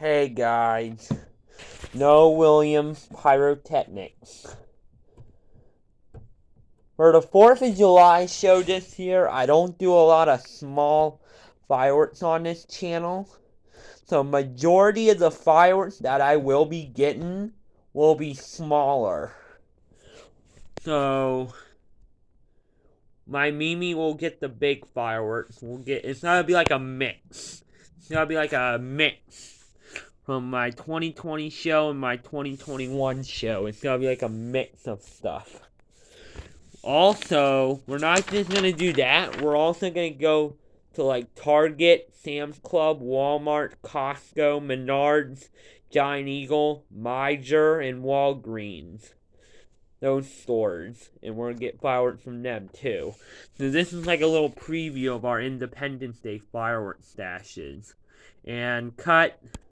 Hey guys, No Williams Pyrotechnics. For the 4th of July show this year, I don't do a lot of small fireworks on this channel. So majority of the fireworks that I will be getting will be smaller. So my Mimi will get the big fireworks. It's gonna be like a mix. It's gonna be like a mix from my 2020 show and my 2021 show. It's gonna be like a mix of stuff. Also, we're not just gonna do that. We're also gonna go to like Target, Sam's Club, Walmart, Costco, Menards, Giant Eagle, Miser, and Walgreens. Those stores. And we're gonna get fireworks from them too. So this is like a little preview of our Independence Day fireworks stashes. And cut.